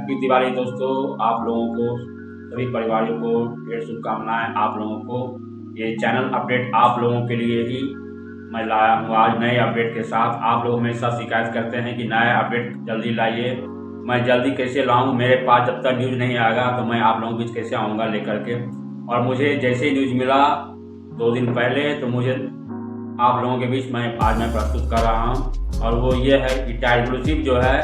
Happy Diwali दोस्तों। आप लोगों को, सभी परिवारों को ढेर शुभकामनाएं। आप लोगों को ये चैनल अपडेट आप लोगों के लिए ही मैं लाया हूँ आज नए अपडेट के साथ। आप लोग हमेशा शिकायत करते हैं कि नया अपडेट जल्दी लाइए। मैं जल्दी कैसे लाऊं? मेरे पास जब तक न्यूज़ नहीं आएगा तो मैं आप लोगों के बीच कैसे आऊँगा लेकर के। और मुझे जैसे ही न्यूज़ मिला 2 दिन पहले तो मुझे आप लोगों के बीच आज मैं प्रस्तुत कर रहा हूँ। और वो ये है कि टाइग्रोसिप जो है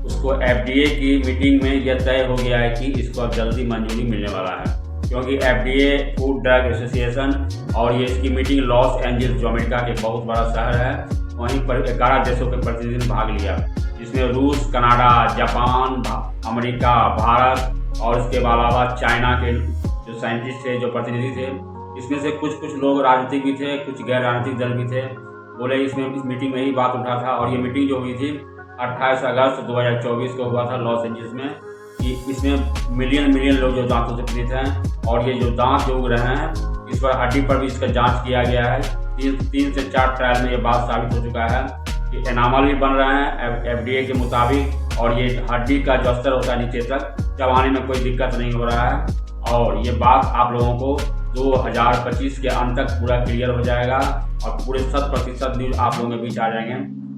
उसको FDA की मीटिंग में यह तय हो गया है कि इसको अब जल्दी मंजूरी मिलने वाला है, क्योंकि FDA फूड ड्रग एसोसिएशन और ये इसकी मीटिंग लॉस एंजल्स जो अमेरिका के बहुत बड़ा शहर है वहीं पर 11 देशों के प्रतिनिधियों ने भाग लिया, जिसमें रूस, कनाडा, जापान, अमेरिका, भारत और इसके अलावा चाइना के जो साइंटिस्ट थे, जो प्रतिनिधि थे। इसमें से कुछ लोग राजनीतिक भी थे, कुछ गैर राजनीतिक दल भी थे। बोले इस मीटिंग में ही बात उठा था। और ये मीटिंग जो हुई थी 28 अगस्त 2024 को हुआ था लॉस एंजल्स में, कि इसमें मिलियन लोग जो दांतों से पीड़ित हैं और ये जो दांत जो उग रहे हैं इस पर हड्डी पर भी इसका जांच किया गया है। 3 से 4 ट्रायल में ये बात साबित हो चुका है कि एनामल भी बन रहे हैं FDA के मुताबिक, और ये हड्डी का जो स्तर होता है नीचे तक चबाने में कोई दिक्कत नहीं हो रहा है। और ये बात आप लोगों को 2025 के अंत तक पूरा क्लियर हो जाएगा और पूरे 100% न्यूज आप लोगों के बीच आ जाएंगे,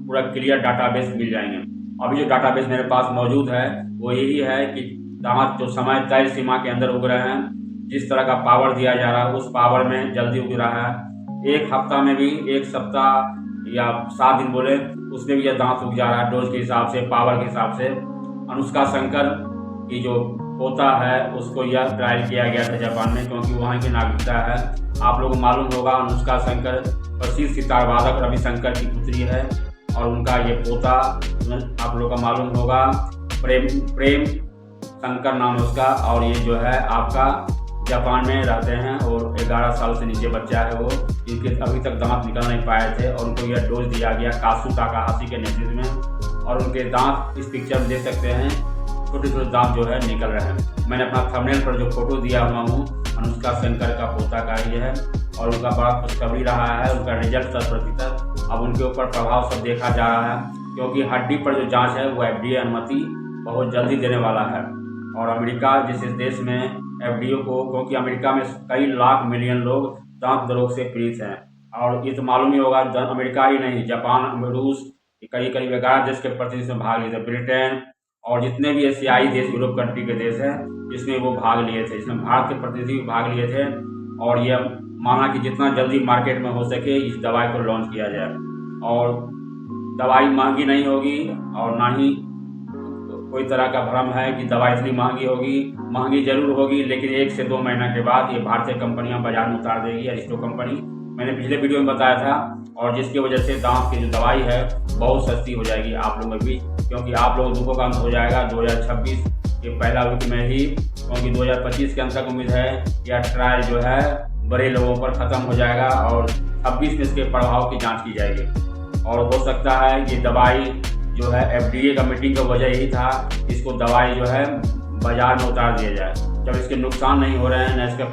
पूरा क्लियर डाटाबेस मिल जाएंगे। अभी जो डाटाबेस मेरे पास मौजूद है वो यही है कि दांत जो समय तय सीमा के अंदर उग रहे हैं, जिस तरह का पावर दिया जा रहा है उस पावर में जल्दी उग रहा है। एक हफ्ता में भी, 1 सप्ताह या 7 दिन बोले उसमें भी यह दांत उग जा रहा है डोज के हिसाब से, पावर के हिसाब से। अनुष्का शंकर की जो पोता है उसको यह ट्रायल किया गया था जापान में, क्योंकि वहाँ की नागरिकता है। आप लोगों को मालूम होगा अनुष्का शंकर प्रसिद्ध सितार वादक रवि शंकर की पुत्री है और उनका ये पोता आप लोगों का मालूम होगा प्रेम शंकर नाम है उसका। और ये जो है आपका जापान में रहते हैं और 11 साल से नीचे बच्चा है वो, जिनके अभी तक दांत निकल नहीं पाए थे और उनको यह डोज दिया गया कासु ताकाहाशी के नेतृत्व में। और उनके दांत इस पिक्चर में देख सकते हैं, छोटे दांत जो है निकल रहे हैं। मैंने अपना थंबनेल पर जो फोटो दिया हुआ हूँ अनुष्का शंकर का पोता का ये है और उनका बड़ा खुशखबरी रहा है, उनका रिजल्ट 100%। अब उनके ऊपर प्रभाव सब देखा जा रहा है, क्योंकि हड्डी पर जो जांच है वो FDA अनुमति बहुत जल्दी देने वाला है। और अमेरिका जैसे देश में FDA को, क्योंकि अमेरिका में कई लाख मिलियन लोग दांत रोग से पीड़ित हैं, और ये तो मालूम ही होगा अमेरिका ही नहीं, जापान, रूस, करीब 11 देश के प्रतिनिधि में भाग लिए थे, ब्रिटेन और जितने भी एशियाई देश, यूरोप कंट्री के देश हैं जिसमें वो भाग लिए थे, जिसमें भारत के प्रतिनिधि भी भाग लिए थे। और ये माना कि जितना जल्दी मार्केट में हो सके इस दवाई को लॉन्च किया जाए। और दवाई महंगी नहीं होगी और ना ही कोई तरह का भ्रम है कि दवाई इतनी महंगी होगी। महंगी जरूर होगी, लेकिन 1 से 2 महीना के बाद ये भारतीय कंपनियां बाजार में उतार देगी। अरिस्टो कंपनी मैंने पिछले वीडियो में बताया था, और जिसकी वजह से दांत की जो दवाई है बहुत सस्ती हो जाएगी आप लोगों के बीच, क्योंकि आप लोग दुखों का अंत हो जाएगा 2026 के पहला वीक में ही, क्योंकि 2025 के अंत तक उम्मीद है यह ट्रायल जो है बड़े लोगों पर ख़त्म हो जाएगा और 26 में इसके प्रभाव की जांच की जाएगी। और हो सकता है ये दवाई जो है FDA का मीटिंग का वजह यही था, इसको दवाई जो है बाजार में उतार दिया जाए, जब इसके नुकसान नहीं हो रहे हैं न इसके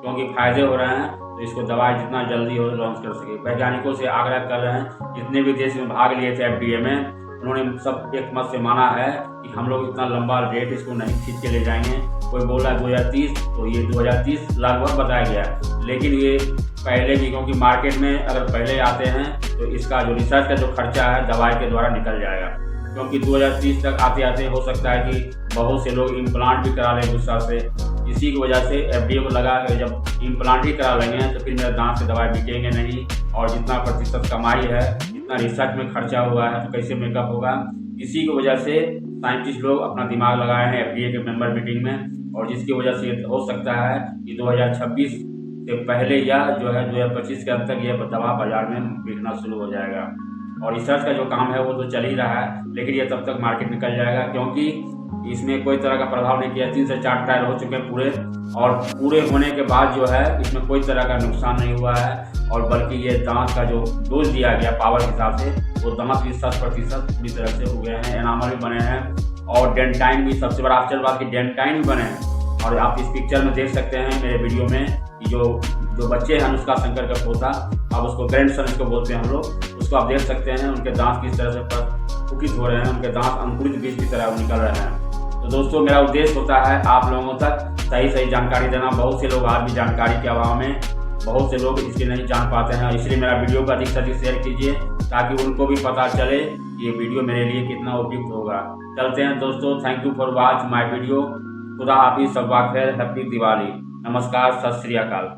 क्योंकि फायदे हो रहे हैं, तो इसको दवाई जितना जल्दी हो लॉन्च कर सके। वैज्ञानिकों से आग्रह कर रहे हैं, जितने भी देश में भाग लिए थे FDA में उन्होंने सब एक मत से माना है कि हम लोग इतना लंबा डेट इसको नहीं खींच के ले जाएंगे। कोई बोला 2030, तो ये 2030 लगभग बताया गया है, लेकिन ये पहले भी, क्योंकि मार्केट में अगर पहले आते हैं तो इसका जो रिसर्च का जो खर्चा है दवाई के द्वारा निकल जाएगा, क्योंकि 2030 तक आते आते हो सकता है कि बहुत से लोग इम्प्लांट भी करा लें गुस्सा से। इसी की वजह से FDA को लगा कि जब इम्प्लांट ही करा लेंगे तो फिर मेरे दांत से दवाई बिकेंगे नहीं, और जितना प्रतिशत कमाई है, जितना रिसर्च में खर्चा हुआ है तो कैसे मेकअप होगा। इसी की वजह से साइंटिस्ट लोग अपना दिमाग लगाए हैं FDA के मेंबर मीटिंग में, और जिसकी वजह से हो सकता है कि 2026 से पहले या जो है 2025 के अंत तक यह दवा बाजार में बिकना शुरू हो जाएगा। और रिसर्च का जो काम है वो तो चल ही रहा है, लेकिन ये तब तक मार्केट निकल जाएगा, क्योंकि इसमें कोई तरह का प्रभाव नहीं किया। 3 से 4 ट्रायल हो चुके हैं पूरे, और पूरे होने के बाद जो है इसमें कोई तरह का नुकसान नहीं हुआ है, और बल्कि ये दांत का जो डोज दिया गया पावर के हिसाब से वो दांत भी 100% पूरी तरह से उगे हैं, एनामल भी बने हैं, और डेंटाइन भी, सबसे बड़ा आश्चर्य बात कि डेंटाइन भी बने हैं। और आप इस पिक्चर में देख सकते हैं मेरे वीडियो में कि जो बच्चे हैं अनुष्का शंकर का पोता, अब उसको ग्रैंड सन इसको बोलते हैं हम लोग, उसको आप देख सकते हैं उनके दांत किस तरह से फुकित हो रहे हैं, उनके दांत अंकुरित बीज की तरह निकल रहे हैं। तो तो दोस्तों मेरा उद्देश्य होता है आप लोगों तक सही जानकारी देना। बहुत से लोग आज भी जानकारी के अभाव में बहुत से लोग इसलिए नहीं जान पाते हैं, इसलिए मेरा वीडियो को अधिक से अधिक शेयर कीजिए ताकि उनको भी पता चले कि ये वीडियो मेरे लिए कितना उपयुक्त होगा। चलते हैं दोस्तों, thank you for watch my video. खुदा हाफिज़, शब खैर, हैप्पी दिवाली, नमस्कार, सत श्री अकाल।